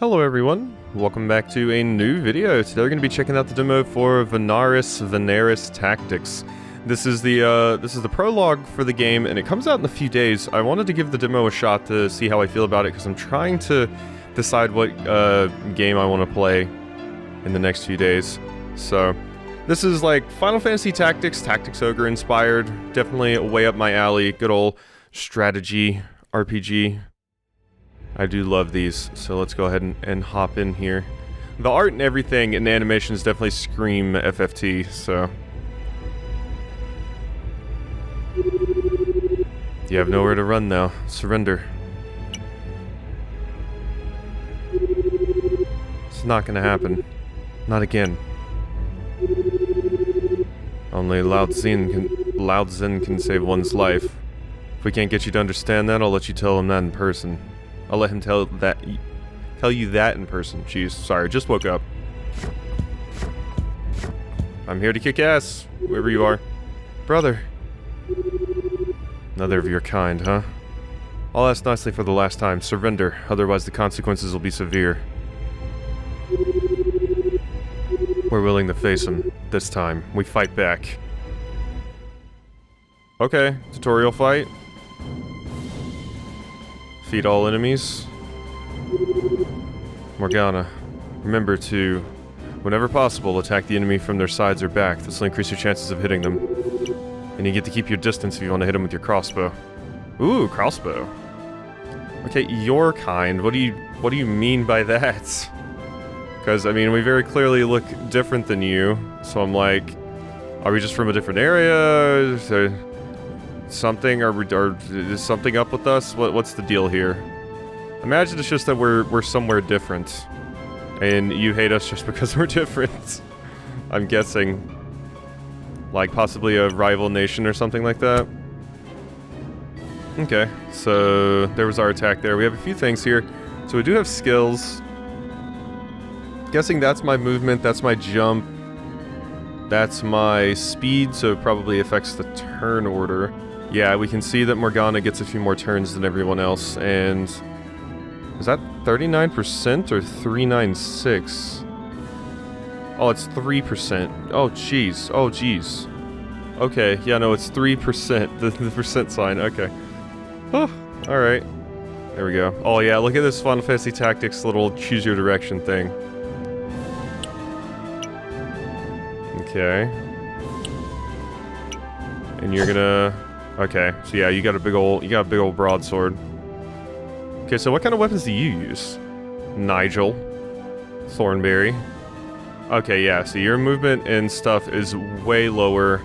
Hello everyone, welcome back to a new video. Today we're going to be checking out the demo for Vanaris Tactics. This is the prologue for the game, and it comes out in a few days. I wanted to give the demo a shot to see how I feel about it, because I'm trying to decide what game I want to play in the next few days. So, this is like Final Fantasy Tactics, Tactics Ogre inspired, definitely way up my alley, good old strategy RPG. I do love these, so let's go ahead and hop in here. The art and everything and the animations definitely scream FFT, so... You have nowhere to run now. Surrender. It's not gonna happen. Not again. Only Lao Tzu can save one's life. If we can't get you to understand that, I'll let you tell him that in person. I'll let him tell you that in person. Jeez, sorry, just woke up. I'm here to kick ass, whoever you are. Brother. Another of your kind, huh? I'll ask nicely for the last time. Surrender, otherwise the consequences will be severe. We're willing to face them. This time, we fight back. Okay, tutorial fight. Defeat all enemies. Morgana, remember to, whenever possible, attack the enemy from their sides or back. This will increase your chances of hitting them. And you get to keep your distance if you want to hit them with your crossbow. Ooh, crossbow. Okay, your kind. What do you mean by that? Because, I mean, we very clearly look different than you. So I'm like, are we just from a different area? Is there something, or is something up with us? What's the deal here? Imagine it's just that we're somewhere different, and you hate us just because we're different. I'm guessing, like possibly a rival nation or something like that. Okay, so there was our attack there. We have a few things here. So we do have skills. Guessing that's my movement, that's my jump, that's my speed, so it probably affects the turn order. Yeah, we can see that Morgana gets a few more turns than everyone else, and... Is that 39% or 396? Oh, it's 3%. Oh, jeez. Oh, jeez. Okay, yeah, no, it's 3%. The percent sign, okay. Oh, alright. There we go. Oh, yeah, look at this Final Fantasy Tactics little choose your direction thing. Okay. And you're gonna... Okay, so yeah, you got a big old broadsword. Okay, so what kind of weapons do you use? Nigel. Thornberry. Okay, yeah, so your movement and stuff is way lower.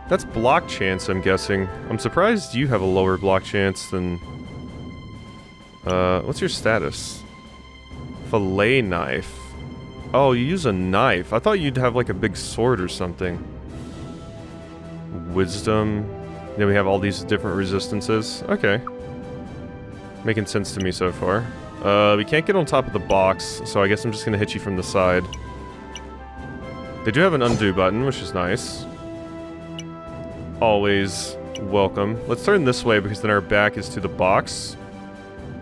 That's block chance, I'm guessing. I'm surprised you have a lower block chance than... what's your status? Fillet knife. Oh, you use a knife. I thought you'd have like a big sword or something. Wisdom. Then we have all these different resistances. Okay. Making sense to me so far. We can't get on top of the box, so I guess I'm just gonna hit you from the side. They do have an undo button, which is nice. Always welcome. Let's turn this way, because then our back is to the box.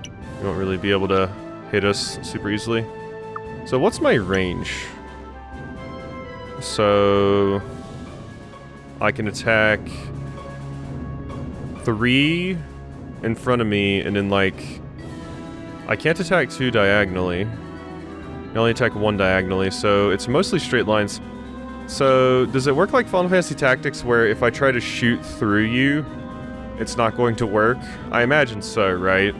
You won't really be able to hit us super easily. So what's my range? So... I can attack... 3 in front of me, and then like... I can't attack 2 diagonally. I only attack 1 diagonally, so it's mostly straight lines. So, does it work like Final Fantasy Tactics, where if I try to shoot through you, it's not going to work? I imagine so, right?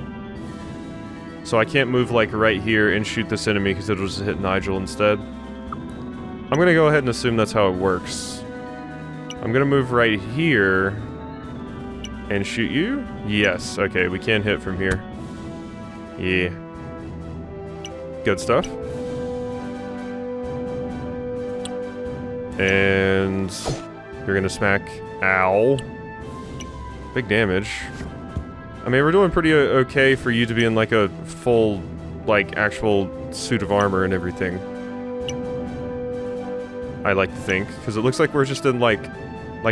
So I can't move like right here and shoot this enemy, because it'll just hit Nigel instead. I'm gonna go ahead and assume that's how it works. I'm gonna move right here... and shoot you? Yes, okay, we can hit from here. Yeah. Good stuff. And... you're gonna smack... Ow. Big damage. I mean, we're doing pretty okay for you to be in like a full, like, actual suit of armor and everything. I like to think, because it looks like we're just in like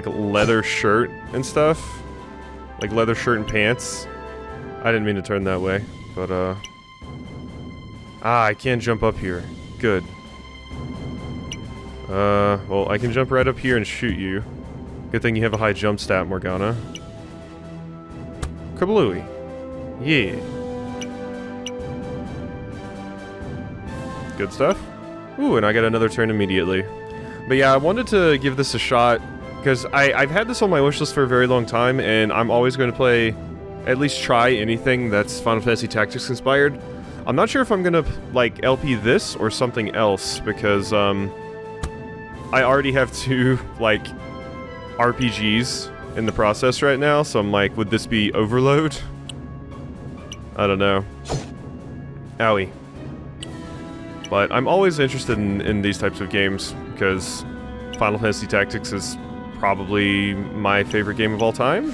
leather shirt and stuff. Like leather shirt and pants. I didn't mean to turn that way, but Ah, I can't jump up here. Good. Well, I can jump right up here and shoot you. Good thing you have a high jump stat, Morgana. Kablooey. Yeah. Good stuff. Ooh, and I got another turn immediately. But yeah, I wanted to give this a shot, because I've had this on my wishlist for a very long time, and I'm always going to play, at least try anything that's Final Fantasy Tactics inspired. I'm not sure if I'm going to, like, LP this or something else, because, I already have 2, like, RPGs in the process right now, so I'm like, would this be overload? I don't know. Owie. But I'm always interested in these types of games, because Final Fantasy Tactics is probably my favorite game of all time,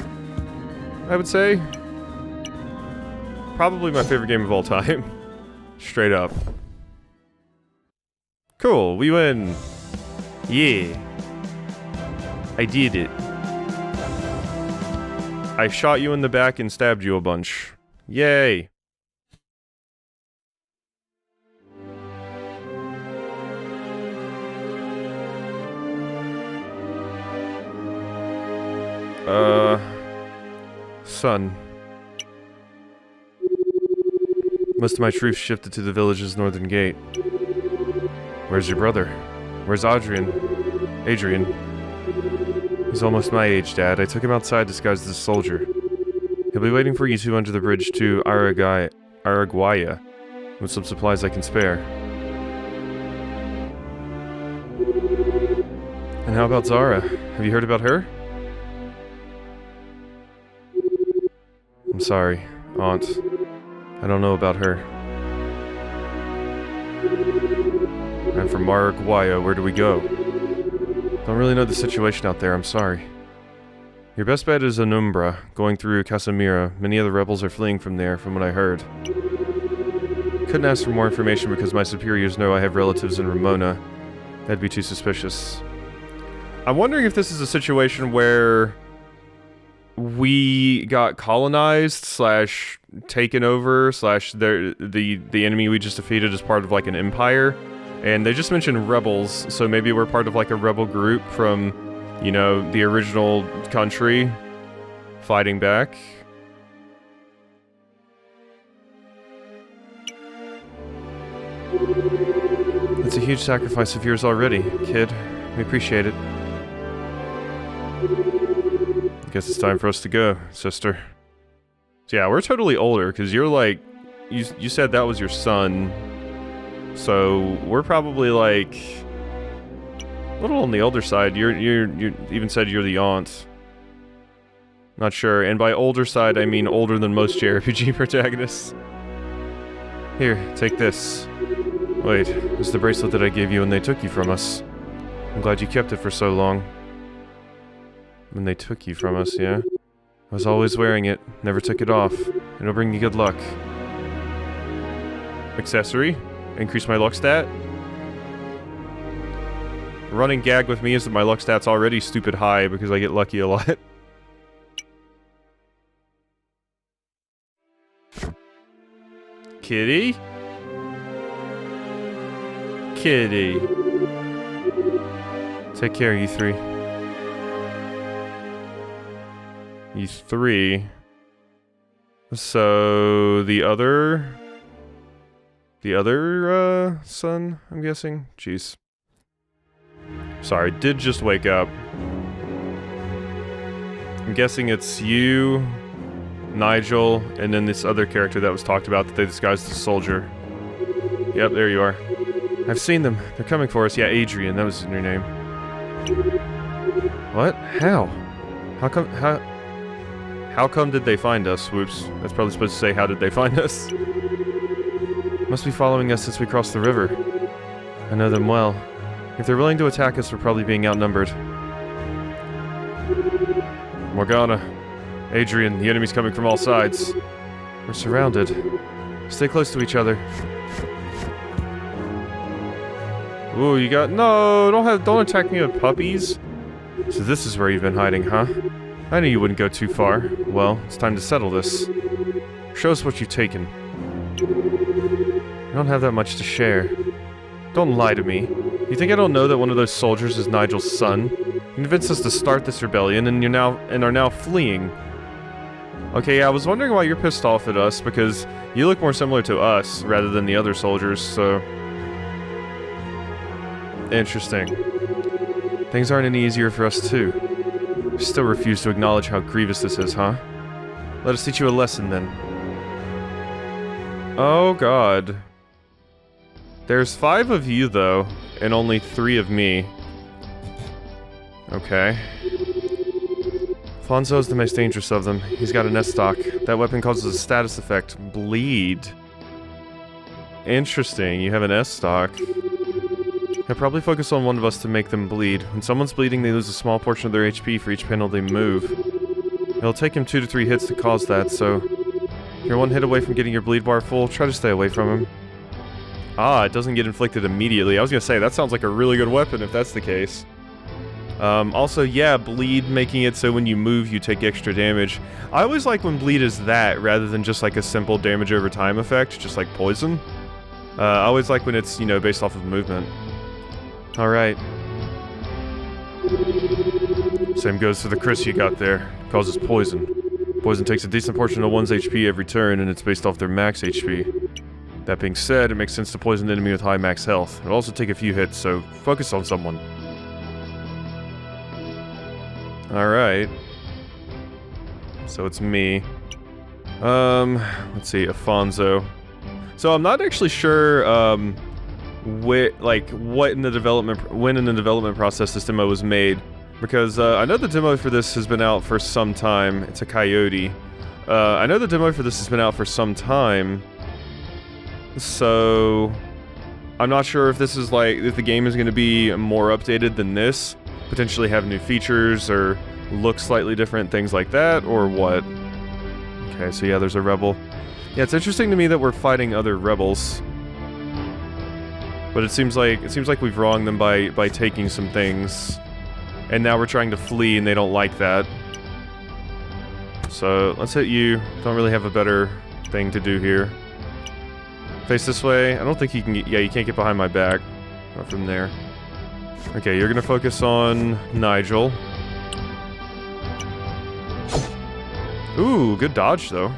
I would say. Probably my favorite game of all time. Straight up. Cool, we win! Yeah. I did it. I shot you in the back and stabbed you a bunch. Yay! Son. Most of my troops shifted to the village's northern gate. Where's your brother? Where's Adrien? He's almost my age, Dad. I took him outside disguised as a soldier. He'll be waiting for you two under the bridge to Araguaya with some supplies I can spare. And how about Zara? Have you heard about her? I'm sorry, Aunt. I don't know about her. And from Araguaya, where do we go? Don't really know the situation out there, I'm sorry. Your best bet is Anumbra, going through Casamira. Many of the rebels are fleeing from there, from what I heard. Couldn't ask for more information because my superiors know I have relatives in Ramona. That'd be too suspicious. I'm wondering if this is a situation where we got colonized slash taken over slash the enemy we just defeated is part of like an empire, and they just mentioned rebels, so maybe we're part of like a rebel group from, you know, the original country fighting back. It's a huge sacrifice of yours already, kid. We appreciate it. Guess it's time for us to go, sister. So yeah, we're totally older, because you're like... You said that was your son. So, we're probably like... a little on the older side. You even said you're the aunt. Not sure. And by older side, I mean older than most JRPG protagonists. Here, take this. Wait, it's the bracelet that I gave you when they took you from us. I'm glad you kept it for so long. When they took you from us, yeah? I was always wearing it, never took it off. It'll bring you good luck. Accessory? Increase my luck stat? The running gag with me is that my luck stat's already stupid high because I get lucky a lot. Kitty? Kitty. Take care, you three. You three. So, the other son, I'm guessing? Jeez. Sorry, did just wake up. I'm guessing it's you, Nigel, and then this other character that was talked about that they disguised as a soldier. Yep, there you are. I've seen them. They're coming for us. Yeah, Adrien, that was your name. What? How? How come did they find us? Whoops. That's probably supposed to say, how did they find us? Must be following us since we crossed the river. I know them well. If they're willing to attack us, we're probably being outnumbered. Morgana. Adrien, the enemy's coming from all sides. We're surrounded. Stay close to each other. Ooh, you got... No! Don't attack me with puppies! So this is where you've been hiding, huh? I knew you wouldn't go too far. Well, it's time to settle this. Show us what you've taken. I don't have that much to share. Don't lie to me. You think I don't know that one of those soldiers is Nigel's son? You convinced us to start this rebellion, and are now fleeing. Okay, yeah, I was wondering why you're pissed off at us, because you look more similar to us rather than the other soldiers, so... Interesting. Things aren't any easier for us, too. You still refuse to acknowledge how grievous this is, huh? Let us teach you a lesson, then. Oh, God. There's 5 of you, though, and only 3 of me. Okay. Fonzo's the most dangerous of them. He's got an S-stock. That weapon causes a status effect. Bleed. Interesting, you have an S-stock. He'll probably focus on one of us to make them bleed. When someone's bleeding, they lose a small portion of their HP for each panel they move. It'll take him 2 to 3 hits to cause that, so... If you're 1 hit away from getting your bleed bar full, try to stay away from him. Ah, it doesn't get inflicted immediately. I was gonna say, that sounds like a really good weapon if that's the case. Also, yeah, bleed, making it so when you move, you take extra damage. I always like when bleed is that, rather than just like a simple damage over time effect, just like poison. I always like when it's, you know, based off of movement. Alright. Same goes for the Chris you got there. Causes poison. Poison takes a decent portion of one's HP every turn, and it's based off their max HP. That being said, it makes sense to poison an enemy with high max health. It'll also take a few hits, so focus on someone. Alright. So it's me. Let's see, Afonso. So I'm not actually sure, what in the development, when in the development process this demo was made. Because, I know the demo for this has been out for some time. It's a coyote. I know the demo for this has been out for some time. So... I'm not sure if this is like, if the game is going to be more updated than this. Potentially have new features, or look slightly different, things like that, or what? Okay, so yeah, there's a rebel. Yeah, it's interesting to me that we're fighting other rebels. But it seems like we've wronged them by taking some things. And now we're trying to flee and they don't like that. So, let's hit you. Don't really have a better thing to do here. Face this way. I don't think you can get, yeah, you can't get behind my back. Not from there. Okay, you're gonna focus on Nigel. Ooh, good dodge though.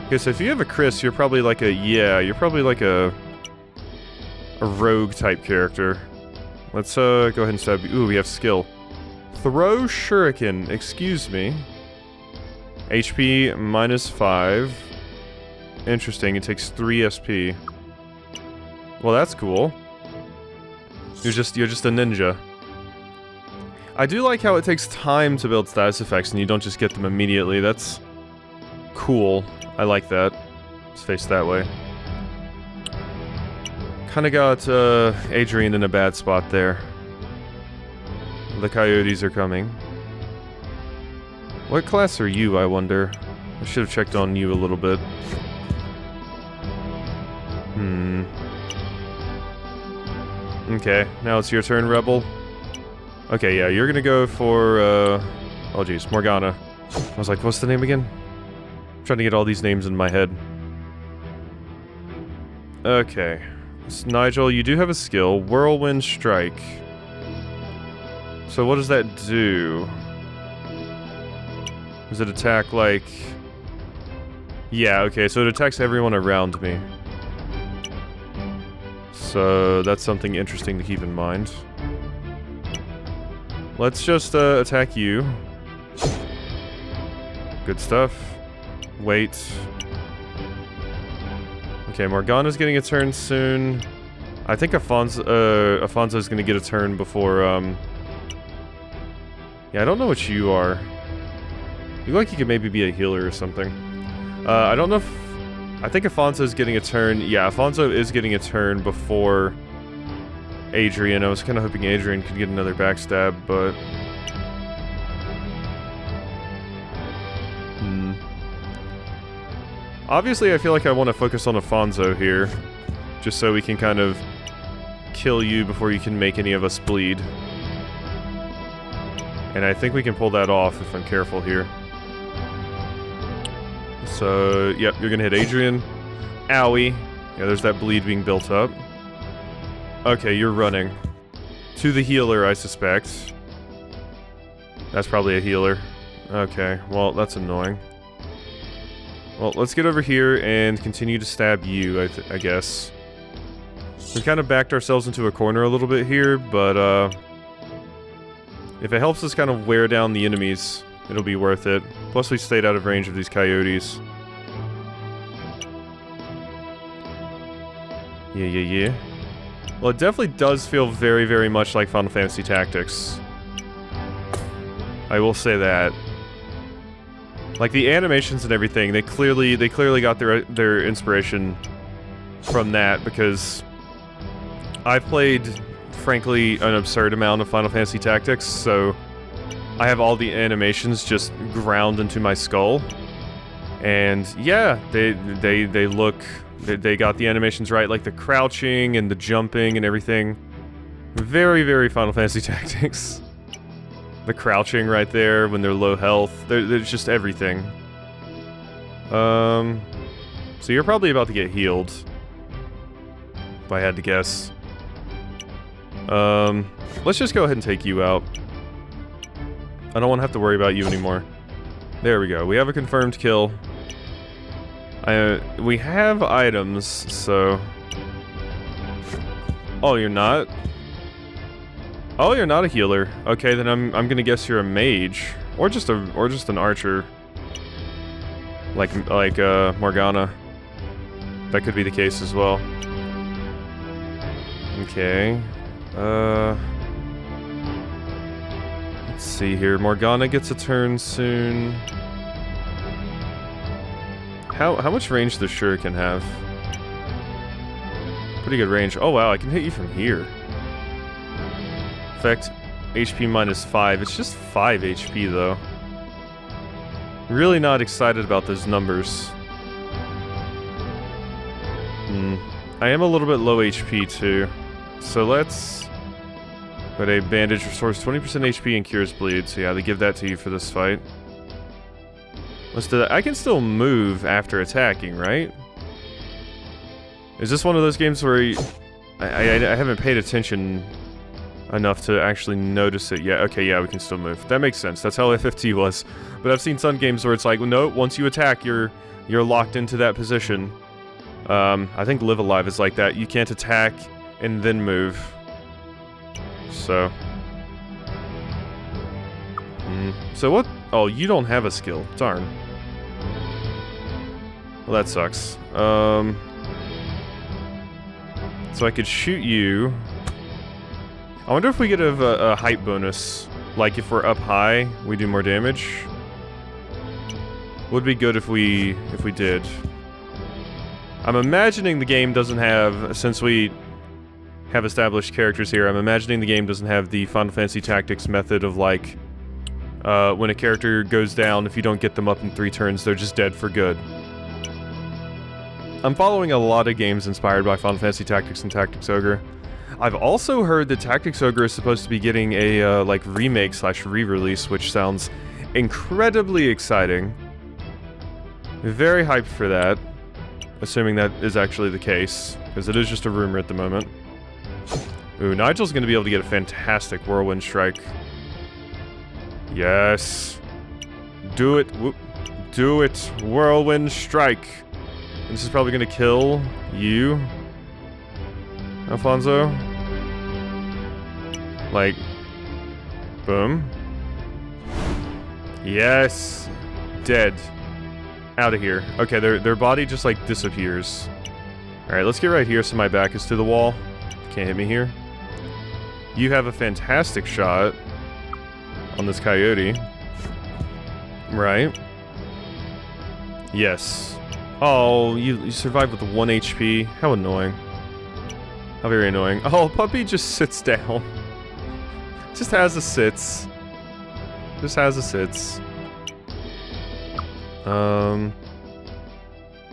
Okay, so if you have a Chris, you're probably like a, yeah, you're probably like a rogue type character. Let's go ahead and stab you. Ooh, we have skill. Throw shuriken, excuse me. HP -5. Interesting, it takes 3 SP. Well, that's cool. You're just a ninja. I do like how it takes time to build status effects and you don't just get them immediately. That's cool. I like that. Let's face that way. Kinda got Adrien in a bad spot there. The coyotes are coming. What class are you, I wonder? I should have checked on you a little bit. Okay, now it's your turn, Rebel. Okay, yeah, you're gonna go for, oh geez, Morgana. I was like, what's the name again? I'm trying to get all these names in my head. Okay. So, Nigel, you do have a skill, Whirlwind Strike. So what does that do? Does it attack, like... Yeah, okay, so it attacks everyone around me. So that's something interesting to keep in mind. Let's just attack you. Good stuff. Wait. Okay, Morgana's getting a turn soon. I think Afonso's gonna get a turn before, yeah, I don't know what you are. You look like you could maybe be a healer or something. I don't know if... I think Afonso's getting a turn. Yeah, Afonso is getting a turn before Adrien. I was kind of hoping Adrien could get another backstab, but... Obviously, I feel like I want to focus on Afonso here. Just so we can kind of kill you before you can make any of us bleed. And I think we can pull that off if I'm careful here. So, yep, you're gonna hit Adrien. Owie. Yeah, there's that bleed being built up. Okay, you're running. To the healer, I suspect. That's probably a healer. Okay, well, that's annoying. Well, let's get over here and continue to stab you, I guess. We kind of backed ourselves into a corner a little bit here, but, if it helps us kind of wear down the enemies, it'll be worth it. Plus, we stayed out of range of these coyotes. Yeah. Well, it definitely does feel very, very much like Final Fantasy Tactics. I will say that. Like, the animations and everything, they clearly got their inspiration from that, because I've played, frankly, an absurd amount of Final Fantasy Tactics, so I have all the animations just ground into my skull. And yeah, they got the animations right, like the crouching and the jumping and everything. Very, very Final Fantasy Tactics. The crouching right there when they're low health. There's just everything. So you're probably about to get healed. If I had to guess. Let's just go ahead and take you out. I don't want to have to worry about you anymore. There we go. We have a confirmed kill. We have items, so... Oh, you're not? Oh, you're not a healer. Okay, then I'm gonna guess you're a mage. Or just an archer. Like Morgana. That could be the case as well. Okay. Let's see here. Morgana gets a turn soon. How much range does Shuriken have? Pretty good range. Oh wow, I can hit you from here. Effect HP -5. It's just 5 HP though. Really not excited about those numbers. I am a little bit low HP too. So let's... But a bandage restores 20% HP and cures bleed. So yeah, they give that to you for this fight. Let's do that. I can still move after attacking, right? Is this one of those games where I haven't paid attention enough to actually notice it yet? Okay, yeah, we can still move. That makes sense. That's how FFT was. But I've seen some games where it's like, no, once you attack, you're locked into that position. I think Live Alive is like that. You can't attack and then move. So. So what? Oh, you don't have a skill. Darn. Well, that sucks. So I could shoot you. I wonder if we get a height bonus. Like if we're up high, we do more damage. Would be good if we did. I'm imagining the game doesn't have, since we have established characters here, I'm imagining the game doesn't have the Final Fantasy Tactics method of like, when a character goes down, if you don't get them up in 3 turns, they're just dead for good. I'm following a lot of games inspired by Final Fantasy Tactics and Tactics Ogre. I've also heard that Tactics Ogre is supposed to be getting a, like, remake/re-release, which sounds incredibly exciting. Very hyped for that. Assuming that is actually the case, because it is just a rumor at the moment. Ooh, Nigel's gonna be able to get a fantastic Whirlwind Strike. Yes. Do it. Do it. Whirlwind Strike. And this is probably gonna kill you, Alfonso. Like, boom. Yes. Dead. Out of here. Okay, their body just like disappears. Alright, let's get right here so my back is to the wall. Can't hit me here. You have a fantastic shot on this coyote. Right. Yes. Oh, you survived with 1 HP. How annoying. How very annoying. Oh, puppy just sits down. Just has a sits. Just has a sits.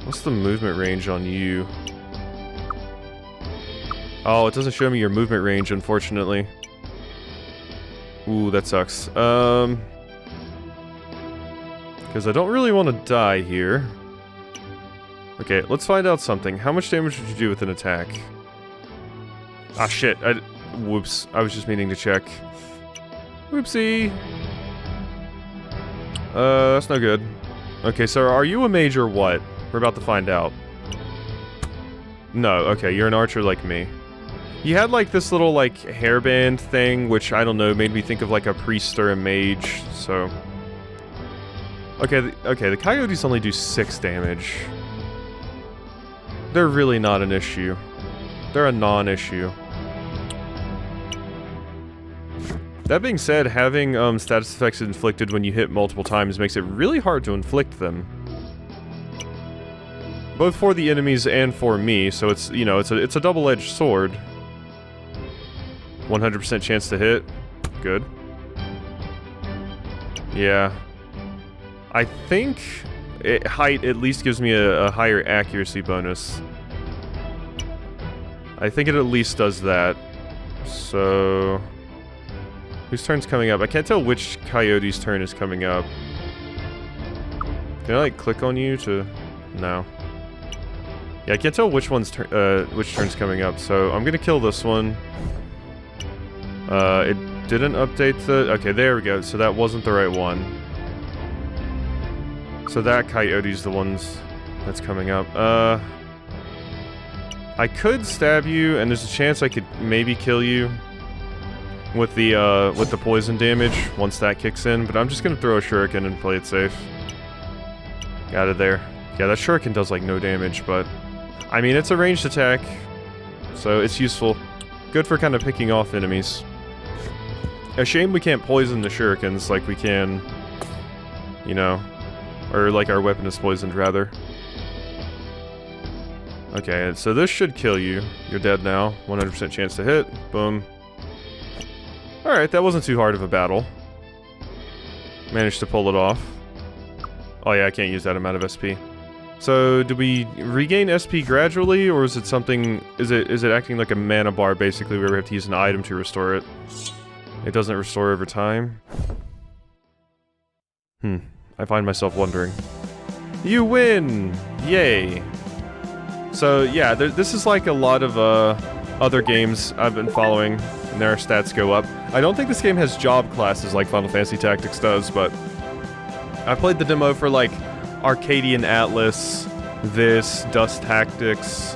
What's the movement range on you? Oh, it doesn't show me your movement range, unfortunately. Ooh, that sucks. Because I don't really want to die here. Okay, let's find out something. How much damage would you do with an attack? Ah, shit. Whoops. I was just meaning to check. Whoopsie. That's no good. Okay, so are you a mage or what? We're about to find out. No, okay, you're an archer like me. You had, like, this little, like, hairband thing, which, I don't know, made me think of, like, a priest or a mage, so... Okay, the coyotes only do 6 damage. They're really not an issue. They're a non-issue. That being said, having status effects inflicted when you hit multiple times makes it really hard to inflict them. Both for the enemies and for me, so it's, you know, it's a double-edged sword. 100% chance to hit. Good. Yeah. I think height at least gives me a higher accuracy bonus. I think it at least does that. So... whose turn's coming up? I can't tell which coyote's turn is coming up. Can I, like, click on you to... No. Yeah, I can't tell which one's which turn's coming up, so I'm gonna kill this one. It didn't update the... Okay, there we go. So that wasn't the right one. So that coyote's the ones that's coming up. I could stab you, and there's a chance I could maybe kill you with the poison damage once that kicks in, but I'm just gonna throw a shuriken and play it safe. Got it there. Yeah, that shuriken does, like, no damage, but... I mean, it's a ranged attack, so it's useful. Good for kind of picking off enemies. A shame we can't poison the shurikens like we can, you know, or like our weapon is poisoned, rather. Okay, so this should kill you. You're dead now. 100% chance to hit. Boom. Alright, that wasn't too hard of a battle. Managed to pull it off. Oh yeah, I can't use that amount of SP. So, do we regain SP gradually, or is it something... Is it acting like a mana bar, basically, where we have to use an item to restore it? It doesn't restore over time? I find myself wondering. You win! Yay! So, yeah, this is like a lot of, other games I've been following, and their stats go up. I don't think this game has job classes like Final Fantasy Tactics does, but... I played the demo for, like, Arcadian Atlas, this, Dust Tactics,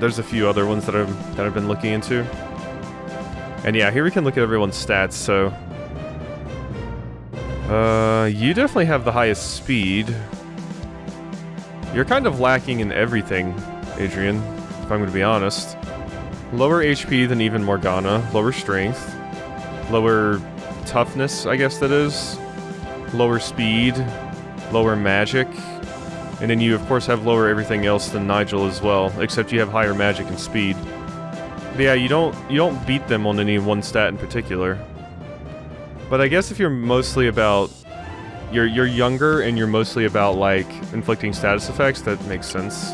there's a few other ones that I've been looking into. And yeah, here we can look at everyone's stats, so... you definitely have the highest speed. You're kind of lacking in everything, Adrien, if I'm gonna be honest. Lower HP than even Morgana, lower strength, lower toughness, I guess that is, lower speed, lower magic, and then you of course have lower everything else than Nigel as well, except you have higher magic and speed. But yeah, you don't beat them on any one stat in particular. But I guess if you're mostly about... You're younger and you're mostly about, like, inflicting status effects, that makes sense.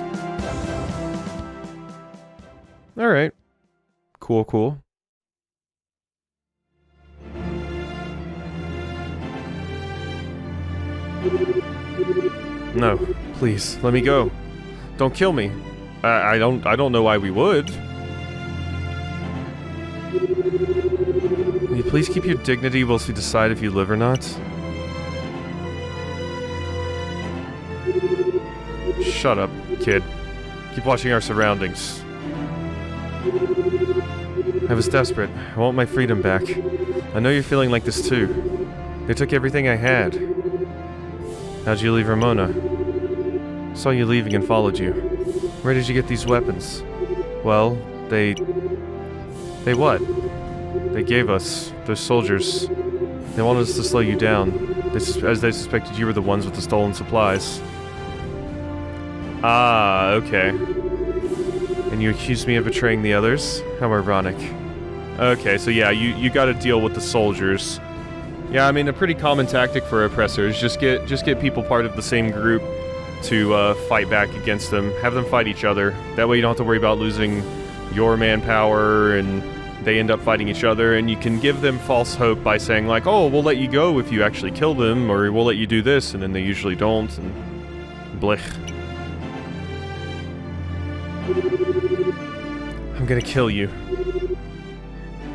Alright. Cool, cool. No, please, let me go. Don't kill me. I don't know why we would. Will you please keep your dignity whilst we decide if you live or not? Shut up, kid. Keep watching our surroundings. I was desperate. I want my freedom back. I know you're feeling like this too. They took everything I had. How'd you leave Ramona? Saw you leaving and followed you. Where did you get these weapons? Well, They what? They gave us, those soldiers. They wanted us to slow you down, as they suspected you were the ones with the stolen supplies. Ah, okay. And you accused me of betraying the others? How ironic. Okay, so yeah, you gotta deal with the soldiers. Yeah, I mean, a pretty common tactic for oppressors. Just get people part of the same group to fight back against them. Have them fight each other. That way you don't have to worry about losing your manpower and they end up fighting each other, and you can give them false hope by saying like, oh, we'll let you go if you actually kill them, or we'll let you do this, and then they usually don't, and blech. I'm gonna kill you.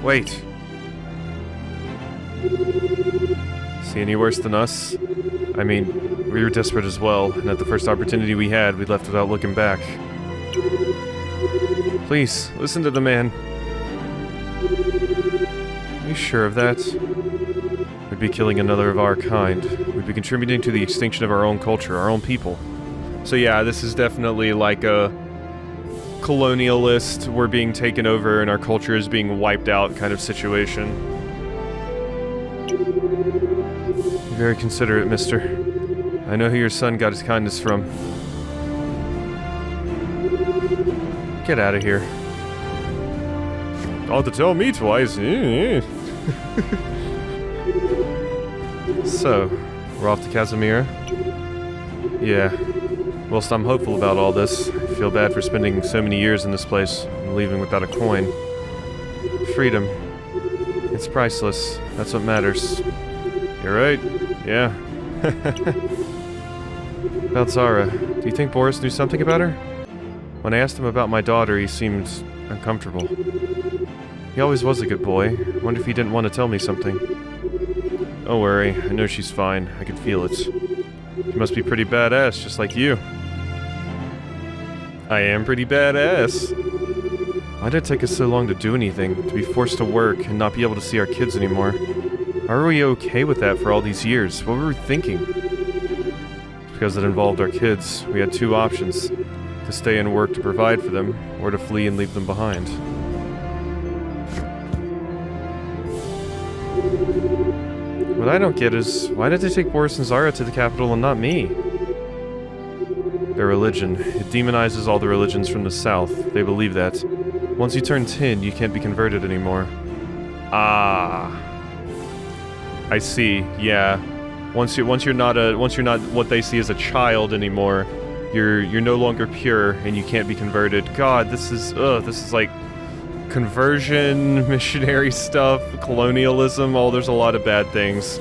Wait. See any worse than us? I mean, we were desperate as well, and at the first opportunity we had, we left without looking back. Please, listen to the man. Are you sure of that? We'd be killing another of our kind. We'd be contributing to the extinction of our own culture, our own people. So yeah, this is definitely like a colonialist, we're being taken over and our culture is being wiped out kind of situation. You're very considerate, mister. I know who your son got his kindness from. Get out of here. Don't have to tell me twice. So, we're off to Casimira? Yeah. Whilst I'm hopeful about all this, I feel bad for spending so many years in this place and leaving without a coin. Freedom. It's priceless. That's what matters. You're right. Yeah. About Zara, do you think Boris knew something about her? When I asked him about my daughter, he seemed uncomfortable. He always was a good boy. I wonder if he didn't want to tell me something. Don't worry, I know she's fine. I can feel it. She must be pretty badass, just like you. I am pretty badass. Why did it take us so long to do anything? To be forced to work and not be able to see our kids anymore? Why were we okay with that for all these years? What were we thinking? It's because it involved our kids. We had two options. To stay and work to provide for them, or to flee and leave them behind. What I don't get is, why did they take Boris and Zara to the capital and not me? Their religion. It demonizes all the religions from the south. They believe that. Once you turn 10, you can't be converted anymore. Ah. I see, yeah. Once you're not what they see as a child anymore, you're no longer pure and you can't be converted. God, this is like conversion, missionary stuff, colonialism. Oh, there's a lot of bad things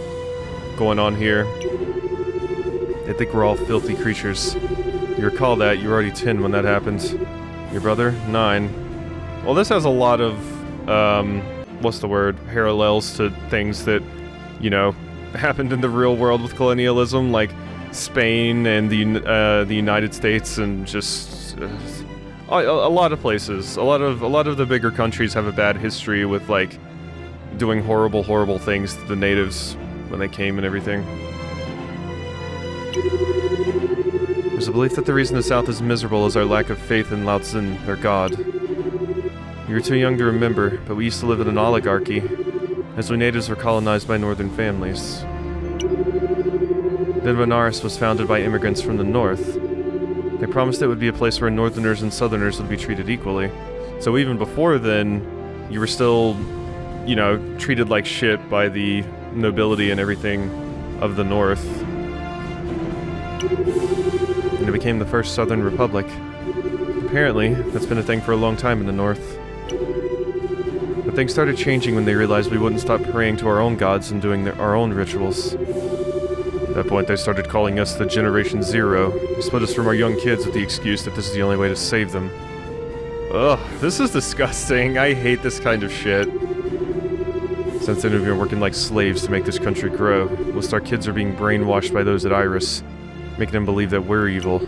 going on here. They think we're all filthy creatures. You recall that, you were already 10 when that happened. Your brother? 9. Well, this has a lot of, what's the word? Parallels to things that, you know, happened in the real world with colonialism, like Spain and the United States, and just a lot of places. A lot of the bigger countries have a bad history with like doing horrible things to the natives when they came and everything. There's a belief that the reason the South is miserable is our lack of faith in Lao Tzu, their god. You were too young to remember, but we used to live in an oligarchy, as we natives were colonized by northern families. Then Vanaris was founded by immigrants from the north. They promised it would be a place where northerners and southerners would be treated equally. So even before then, you were still, you know, treated like shit by the nobility and everything of the north. And it became the first Southern Republic. Apparently, that's been a thing for a long time in the north. But things started changing when they realized we wouldn't stop praying to our own gods and doing our own rituals. At that point, they started calling us the Generation Zero. They split us from our young kids with the excuse that this is the only way to save them. Ugh, this is disgusting. I hate this kind of shit. Since then, we've been working like slaves to make this country grow, whilst our kids are being brainwashed by those at Iris, making them believe that we're evil.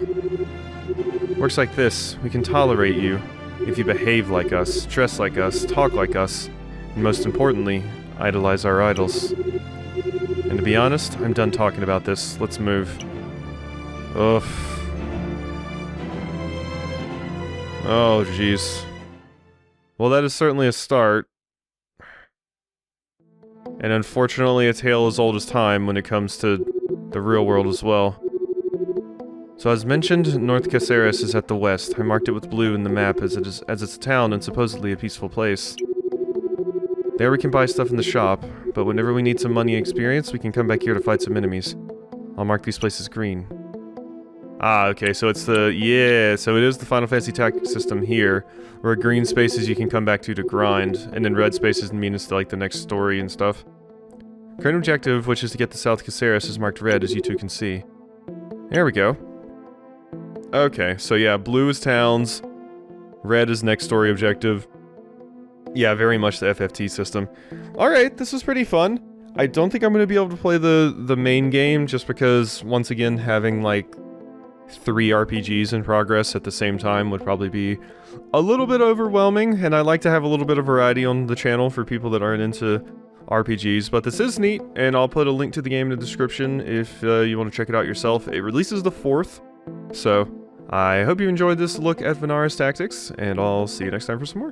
Works like this. We can tolerate you if you behave like us, dress like us, talk like us, and most importantly, idolize our idols. And to be honest, I'm done talking about this. Let's move. Ugh. Oh, jeez. Well, that is certainly a start. And unfortunately, a tale as old as time when it comes to the real world as well. So as mentioned, North Caceres is at the west. I marked it with blue in the map as it's a town and supposedly a peaceful place. There we can buy stuff in the shop, but whenever we need some money and experience, we can come back here to fight some enemies. I'll mark these places green. Ah, okay, so it's so it is the Final Fantasy Tactics system here, where green spaces you can come back to grind, and then red spaces mean it's like the next story and stuff. Current objective, which is to get to South Caceres, is marked red, as you two can see. There we go. Okay, so yeah, blue is towns, Red is next story objective. Yeah, very much the FFT system. Alright, this was pretty fun. I don't think I'm going to be able to play the main game, just because, once again, having, like, 3 RPGs in progress at the same time would probably be a little bit overwhelming, and I like to have a little bit of variety on the channel for people that aren't into RPGs, but this is neat, and I'll put a link to the game in the description if you want to check it out yourself. It releases the 4th, so I hope you enjoyed this look at Vanaris Tactics, and I'll see you next time for some more.